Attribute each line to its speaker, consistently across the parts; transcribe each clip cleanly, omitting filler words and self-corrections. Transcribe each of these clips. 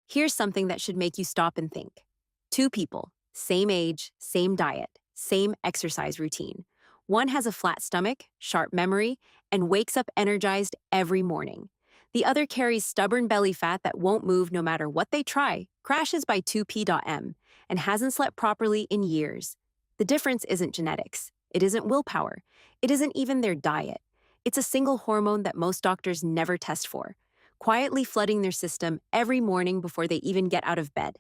Speaker 1: Here's something that should make you stop and think. Two people, same age, same diet, same exercise routine. One has a flat stomach, sharp memory, and wakes up energized every morning. The other carries stubborn belly fat that won't move no matter what they try, crashes by 2p.m., and hasn't slept properly in years. The difference isn't genetics. It isn't willpower. It isn't even their diet. It's a single hormone that most doctors never test for, quietly flooding their system every morning before they even get out of bed.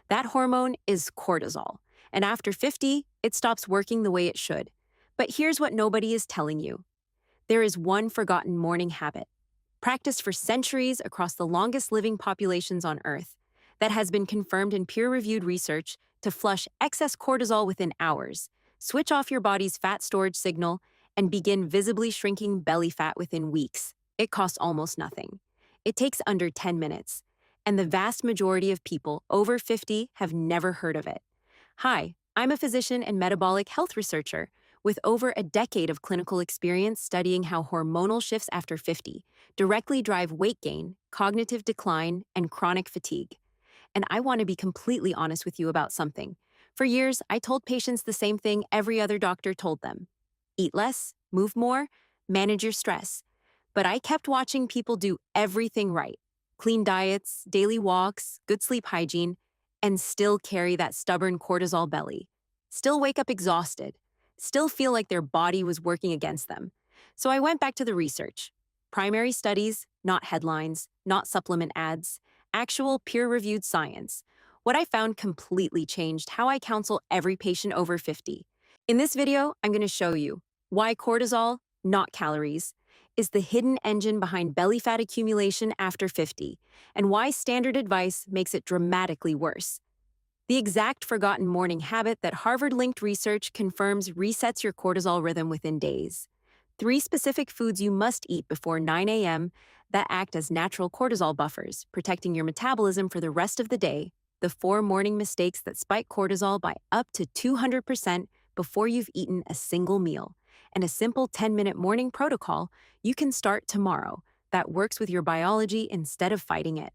Speaker 1: That hormone is cortisol, and after 50, it stops working the way it should. But here's what nobody is telling you. There is one forgotten morning habit, practiced for centuries across the longest living populations on Earth, that has been confirmed in peer-reviewed research to flush excess cortisol within hours, switch off your body's fat storage signal, and begin visibly shrinking belly fat within weeks. It costs almost nothing. It takes under 10 minutes, and the vast majority of people over 50 have never heard of it. Hi, I'm a physician and metabolic health researcher with over a decade of clinical experience studying how hormonal shifts after 50 directly drive weight gain, cognitive decline, and chronic fatigue. And I want to be completely honest with you about something. For years, I told patients the same thing every other doctor told them. Eat less, move more, manage your stress. But I kept watching people do everything right. Clean diets, daily walks, good sleep hygiene, and still carry that stubborn cortisol belly. Still wake up exhausted. Still feel like their body was working against them. So I went back to the research. Primary studies, not headlines, not supplement ads, actual peer-reviewed science. What I found completely changed how I counsel every patient over 50. In this video, I'm going to show you why cortisol, not calories, is the hidden engine behind belly fat accumulation after 50, and why standard advice makes it dramatically worse. The exact forgotten morning habit that Harvard-linked research confirms resets your cortisol rhythm within days. 3 specific foods you must eat before 9 a.m. that act as natural cortisol buffers, protecting your metabolism for the rest of the day. The 4 morning mistakes that spike cortisol by up to 200% before you've eaten a single meal. And a simple 10-minute morning protocol you can start tomorrow that works with your biology instead of fighting it.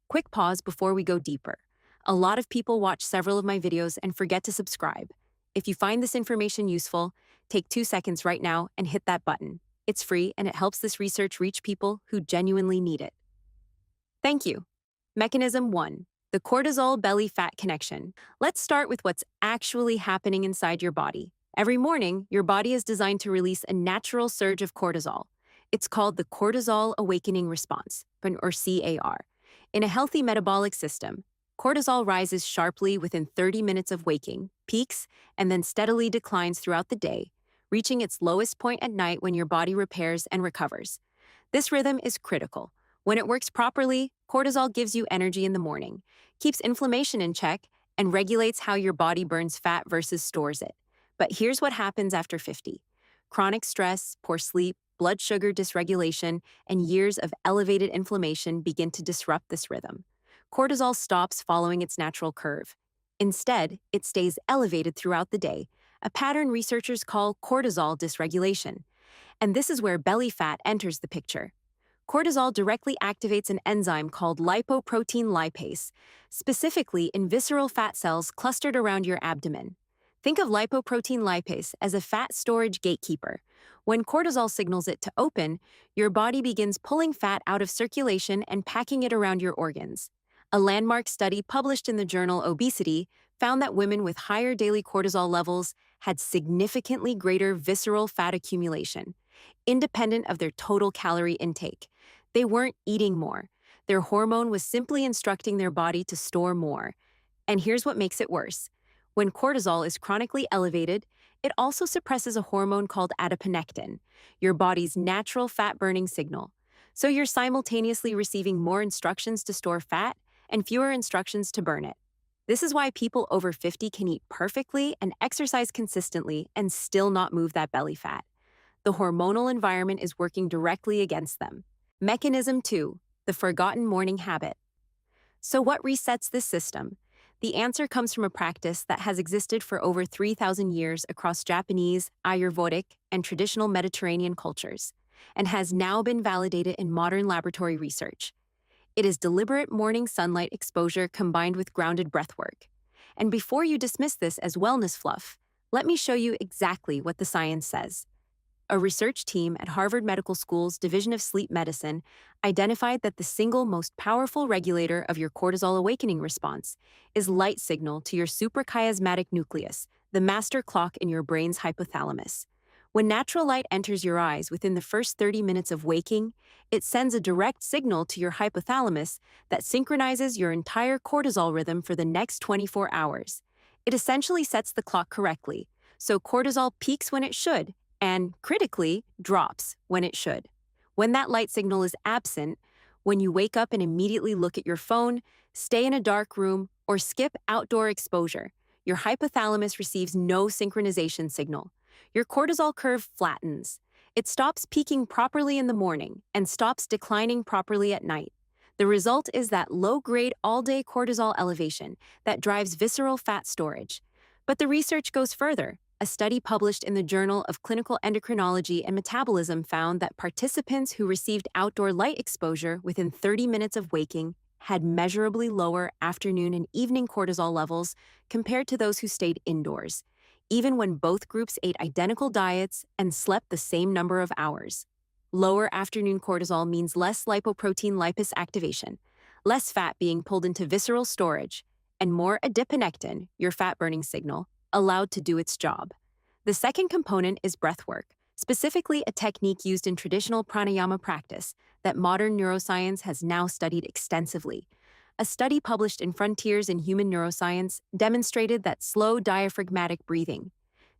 Speaker 1: Quick pause before we go deeper. A lot of people watch several of my videos and forget to subscribe. If you find this information useful, take 2 seconds right now and hit that button. It's free and it helps this research reach people who genuinely need it. Thank you. Mechanism 1. The cortisol belly fat connection. Let's start with what's actually happening inside your body. Every morning, your body is designed to release a natural surge of cortisol. It's called the cortisol awakening response, or CAR. In a healthy metabolic system, cortisol rises sharply within 30 minutes of waking, peaks, and then steadily declines throughout the day, reaching its lowest point at night when your body repairs and recovers. This rhythm is critical. When it works properly, cortisol gives you energy in the morning, keeps inflammation in check, and regulates how your body burns fat versus stores it. But here's what happens after 50. Chronic stress, poor sleep, blood sugar dysregulation, and years of elevated inflammation begin to disrupt this rhythm. Cortisol stops following its natural curve. Instead, it stays elevated throughout the day, a pattern researchers call cortisol dysregulation. And this is where belly fat enters the picture. Cortisol directly activates an enzyme called lipoprotein lipase, specifically in visceral fat cells clustered around your abdomen. Think of lipoprotein lipase as a fat storage gatekeeper. When cortisol signals it to open, your body begins pulling fat out of circulation and packing it around your organs. A landmark study published in the journal Obesity found that women with higher daily cortisol levels had significantly greater visceral fat accumulation, independent of their total calorie intake. They weren't eating more. Their hormone was simply instructing their body to store more. And here's what makes it worse. When cortisol is chronically elevated, it also suppresses a hormone called adiponectin, your body's natural fat-burning signal. So you're simultaneously receiving more instructions to store fat and fewer instructions to burn it. This is why people over 50 can eat perfectly and exercise consistently and still not move that belly fat. The hormonal environment is working directly against them. Mechanism 2. The forgotten morning habit. So what resets this system? The answer comes from a practice that has existed for over 3,000 years across Japanese, Ayurvedic, and traditional Mediterranean cultures, and has now been validated in modern laboratory research. It is deliberate morning sunlight exposure combined with grounded breathwork. And before you dismiss this as wellness fluff, let me show you exactly what the science says. A research team at Harvard Medical School's Division of Sleep Medicine identified that the single most powerful regulator of your cortisol awakening response is light signal to your suprachiasmatic nucleus, the master clock in your brain's hypothalamus. When natural light enters your eyes within the first 30 minutes of waking, it sends a direct signal to your hypothalamus that synchronizes your entire cortisol rhythm for the next 24 hours. It essentially sets the clock correctly, so cortisol peaks when it should and, critically, drops when it should. When that light signal is absent, when you wake up and immediately look at your phone, stay in a dark room, or skip outdoor exposure, your hypothalamus receives no synchronization signal. Your cortisol curve flattens. It stops peaking properly in the morning and stops declining properly at night. The result is that low-grade all-day cortisol elevation that drives visceral fat storage. But the research goes further. A study published in the Journal of Clinical Endocrinology and Metabolism found that participants who received outdoor light exposure within 30 minutes of waking had measurably lower afternoon and evening cortisol levels compared to those who stayed indoors, even when both groups ate identical diets and slept the same number of hours. Lower afternoon cortisol means less lipoprotein lipase activation, less fat being pulled into visceral storage, and more adiponectin, your fat-burning signal, allowed to do its job. The second component is breathwork, specifically a technique used in traditional pranayama practice that modern neuroscience has now studied extensively. A study published in Frontiers in Human Neuroscience demonstrated that slow diaphragmatic breathing,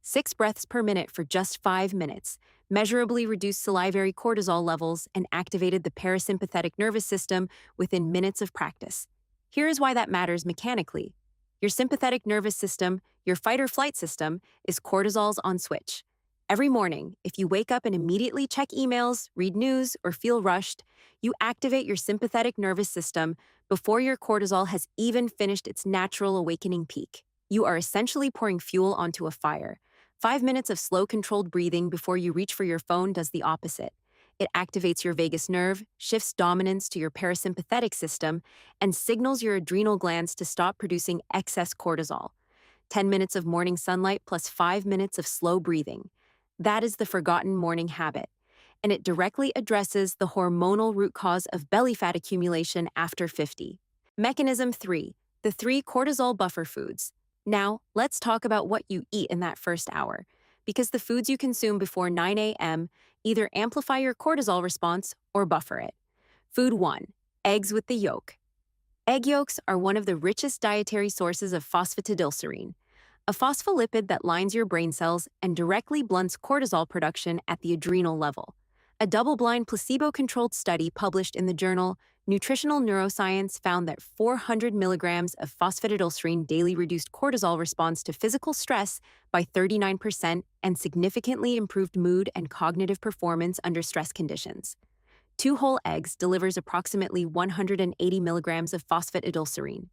Speaker 1: 6 breaths per minute for just 5 minutes, measurably reduced salivary cortisol levels and activated the parasympathetic nervous system within minutes of practice. Here is why that matters mechanically. Your sympathetic nervous system, your fight-or-flight system, is cortisol's on switch. Every morning, if you wake up and immediately check emails, read news, or feel rushed, you activate your sympathetic nervous system before your cortisol has even finished its natural awakening peak. You are essentially pouring fuel onto a fire. 5 minutes of slow, controlled breathing before you reach for your phone does the opposite. It activates your vagus nerve, shifts dominance to your parasympathetic system, and signals your adrenal glands to stop producing excess cortisol. 10 minutes of morning sunlight plus 5 minutes of slow breathing. That is the forgotten morning habit, and it directly addresses the hormonal root cause of belly fat accumulation after 50. Mechanism 3. The 3 cortisol buffer foods. Now, let's talk about what you eat in that first hour, because the foods you consume before 9 a.m. either amplify your cortisol response or buffer it. Food 1. Eggs with the yolk. Egg yolks are one of the richest dietary sources of phosphatidylserine, a phospholipid that lines your brain cells and directly blunts cortisol production at the adrenal level. A double-blind placebo-controlled study published in the journal Nutritional Neuroscience found that 400 milligrams of phosphatidylserine daily reduced cortisol response to physical stress by 39% and significantly improved mood and cognitive performance under stress conditions. 2 whole eggs delivers approximately 180 milligrams of phosphatidylserine.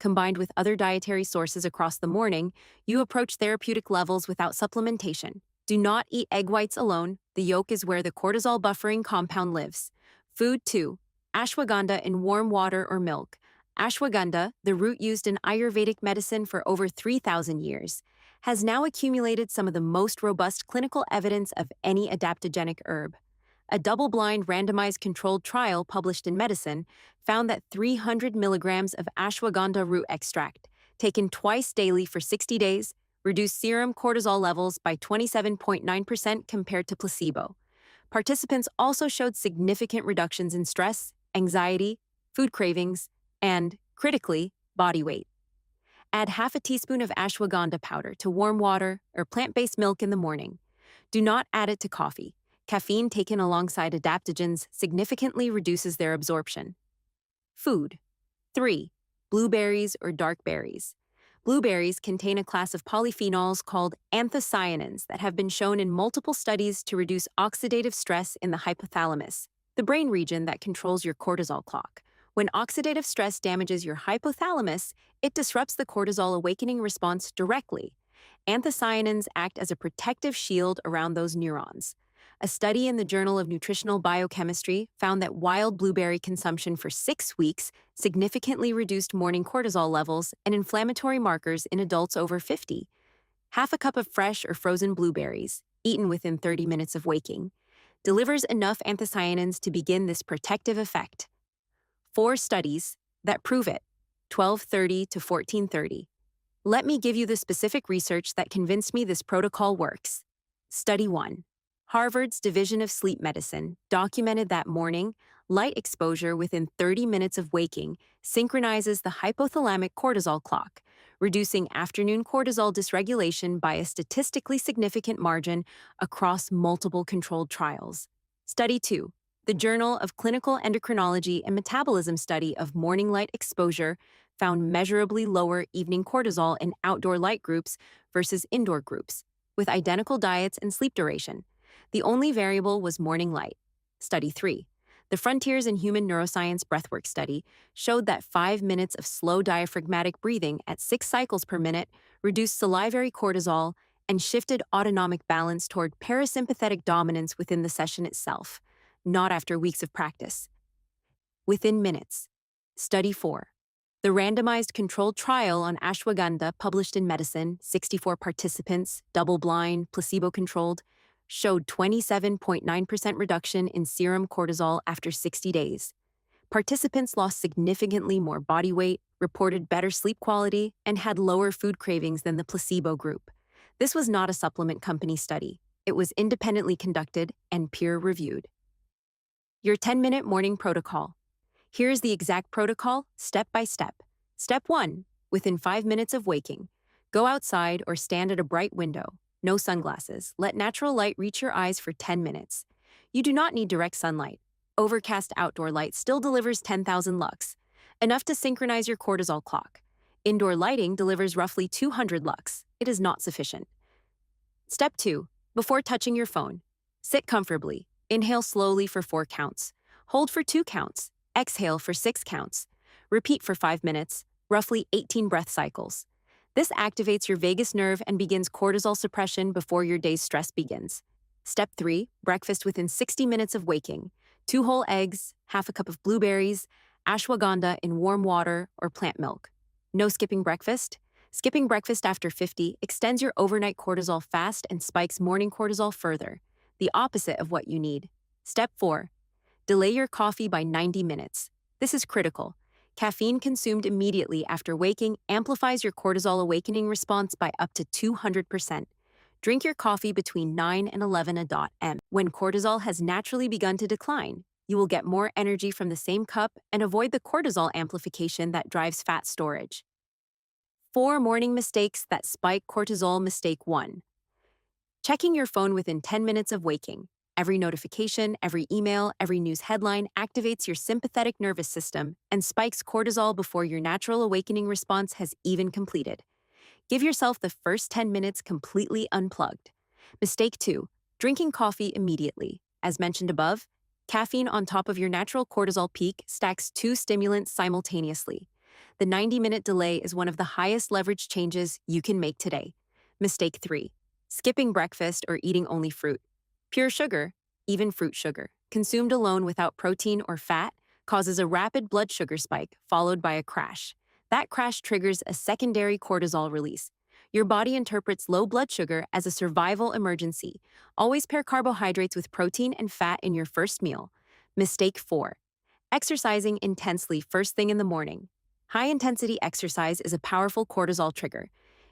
Speaker 1: Combined with other dietary sources across the morning, you approach therapeutic levels without supplementation. Do not eat egg whites alone. The yolk is where the cortisol buffering compound lives. Food 2. Ashwagandha in warm water or milk. Ashwagandha, the root used in Ayurvedic medicine for over 3,000 years, has now accumulated some of the most robust clinical evidence of any adaptogenic herb. A double-blind randomized controlled trial published in Medicine found that 300 milligrams of ashwagandha root extract, taken twice daily for 60 days, reduced serum cortisol levels by 27.9% compared to placebo. Participants also showed significant reductions in stress, anxiety, food cravings, and, critically, body weight. Add half a teaspoon of ashwagandha powder to warm water or plant-based milk in the morning. Do not add it to coffee. Caffeine taken alongside adaptogens significantly reduces their absorption. Food 3. Blueberries or dark berries. Blueberries contain a class of polyphenols called anthocyanins that have been shown in multiple studies to reduce oxidative stress in the hypothalamus, the brain region that controls your cortisol clock. When oxidative stress damages your hypothalamus, it disrupts the cortisol awakening response directly. Anthocyanins act as a protective shield around those neurons. A study in the Journal of Nutritional Biochemistry found that wild blueberry consumption for 6 weeks significantly reduced morning cortisol levels and inflammatory markers in adults over 50. Half a cup of fresh or frozen blueberries, eaten within 30 minutes of waking, delivers enough anthocyanins to begin this protective effect. 4 studies that prove it, 1230 to 1430. Let me give you the specific research that convinced me this protocol works. Study 1. Harvard's Division of Sleep Medicine documented that morning, light exposure within 30 minutes of waking synchronizes the hypothalamic cortisol clock, reducing afternoon cortisol dysregulation by a statistically significant margin across multiple controlled trials. Study 2. The Journal of Clinical Endocrinology and Metabolism study of morning light exposure found measurably lower evening cortisol in outdoor light groups versus indoor groups, with identical diets and sleep duration. The only variable was morning light. Study 3. The Frontiers in Human Neuroscience Breathwork study showed that 5 minutes of slow diaphragmatic breathing at 6 cycles per minute reduced salivary cortisol and shifted autonomic balance toward parasympathetic dominance within the session itself, not after weeks of practice. Within minutes. Study 4. The randomized controlled trial on ashwagandha published in Medicine, 64 participants, double-blind, placebo-controlled, showed 27.9% reduction in serum cortisol after 60 days. Participants lost significantly more body weight, reported better sleep quality, and had lower food cravings than the placebo group. This was not a supplement company study. It was independently conducted and peer-reviewed. Your 10-minute morning protocol. Here's the exact protocol, step by step. Step 1. Within 5 minutes of waking, go outside or stand at a bright window. No sunglasses. Let natural light reach your eyes for 10 minutes. You do not need direct sunlight. Overcast outdoor light still delivers 10,000 lux, enough to synchronize your cortisol clock. Indoor lighting delivers roughly 200 lux. It is not sufficient. Step 2. Before touching your phone, sit comfortably. Inhale slowly for 4 counts. Hold for 2 counts. Exhale for 6 counts. Repeat for 5 minutes, roughly 18 breath cycles. This activates your vagus nerve and begins cortisol suppression before your day's stress begins. Step 3. Breakfast within 60 minutes of waking. 2 whole eggs, half a cup of blueberries, ashwagandha in warm water or plant milk. No skipping breakfast. Skipping breakfast after 50 extends your overnight cortisol fast and spikes morning cortisol further, the opposite of what you need. Step 4. Delay your coffee by 90 minutes. This is critical. Caffeine consumed immediately after waking amplifies your cortisol awakening response by up to 200%. Drink your coffee between 9 and 11 a.m. When cortisol has naturally begun to decline, you will get more energy from the same cup and avoid the cortisol amplification that drives fat storage. 4 morning mistakes that spike cortisol. Mistake 1. Checking your phone within 10 minutes of waking. Every notification, every email, every news headline activates your sympathetic nervous system and spikes cortisol before your natural awakening response has even completed. Give yourself the first 10 minutes completely unplugged. Mistake 2. Drinking coffee immediately. As mentioned above, caffeine on top of your natural cortisol peak stacks 2 stimulants simultaneously. The 90-minute delay is one of the highest leverage changes you can make today. Mistake 3. Skipping breakfast or eating only fruit. Pure sugar, even fruit sugar, consumed alone without protein or fat, causes a rapid blood sugar spike followed by a crash. That crash triggers a secondary cortisol release. Your body interprets low blood sugar as a survival emergency. Always pair carbohydrates with protein and fat in your first meal. Mistake 4. Exercising intensely first thing in the morning. High-intensity exercise is a powerful cortisol trigger.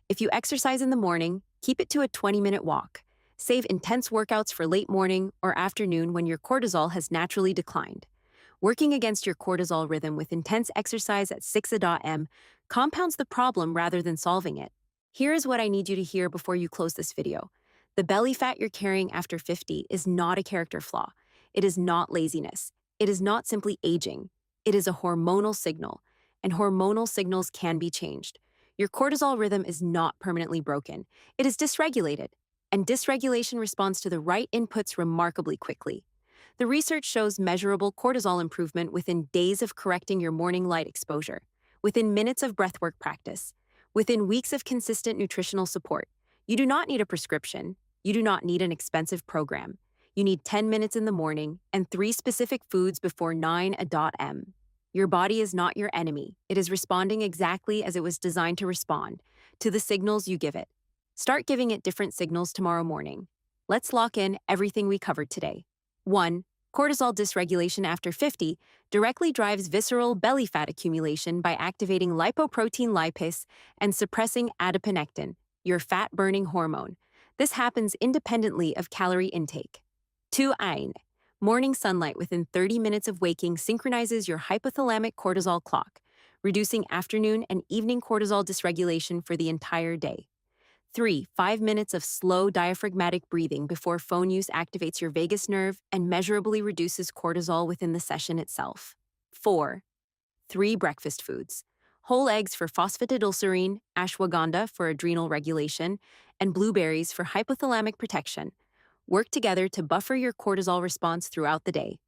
Speaker 1: If you exercise in the morning, keep it to a 20-minute walk. Save intense workouts for late morning or afternoon when your cortisol has naturally declined. Working against your cortisol rhythm with intense exercise at 6 a.m. compounds the problem rather than solving it. Here is what I need you to hear before you close this video. The belly fat you're carrying after 50 is not a character flaw. It is not laziness. It is not simply aging. It is a hormonal signal, and hormonal signals can be changed. Your cortisol rhythm is not permanently broken. It is dysregulated, and dysregulation responds to the right inputs remarkably quickly. The research shows measurable cortisol improvement within days of correcting your morning light exposure, within minutes of breathwork practice, within weeks of consistent nutritional support. You do not need a prescription. You do not need an expensive program. You need 10 minutes in the morning and 3 specific foods before 9 a.m. Your body is not your enemy. It is responding exactly as it was designed to respond, to the signals you give it. Start giving it different signals tomorrow morning. Let's lock in everything we covered today. 1. Cortisol dysregulation after 50 directly drives visceral belly fat accumulation by activating lipoprotein lipase and suppressing adiponectin, your fat-burning hormone. This happens independently of calorie intake. 2. Morning sunlight within 30 minutes of waking synchronizes your hypothalamic cortisol clock, reducing afternoon and evening cortisol dysregulation for the entire day. 3. 5 minutes of slow diaphragmatic breathing before phone use activates your vagus nerve and measurably reduces cortisol within the session itself. 4. 3 breakfast foods: whole eggs for phosphatidylserine, ashwagandha for adrenal regulation, and blueberries for hypothalamic protection. Work together to buffer your cortisol response throughout the day.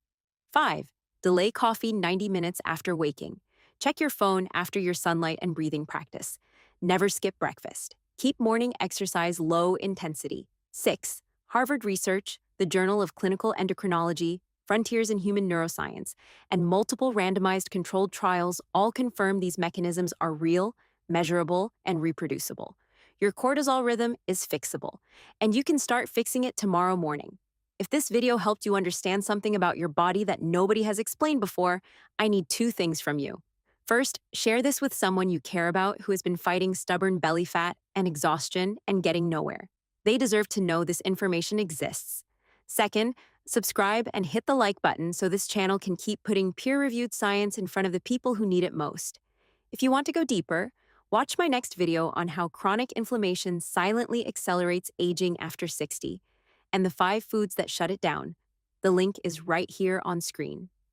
Speaker 1: 5. Delay coffee 90 minutes after waking. Check your phone after your sunlight and breathing practice. Never skip breakfast. Keep morning exercise low intensity. 6. Harvard Research, the Journal of Clinical Endocrinology, Frontiers in Human Neuroscience, and multiple randomized controlled trials all confirm these mechanisms are real, measurable, and reproducible. Your cortisol rhythm is fixable, and you can start fixing it tomorrow morning. If this video helped you understand something about your body that nobody has explained before, I need 2 things from you. First, share this with someone you care about who has been fighting stubborn belly fat and exhaustion and getting nowhere. They deserve to know this information exists. Second, subscribe and hit the like button so this channel can keep putting peer-reviewed science in front of the people who need it most. If you want to go deeper, watch my next video on how chronic inflammation silently accelerates aging after 60 and the 5 foods that shut it down. The link is right here on screen.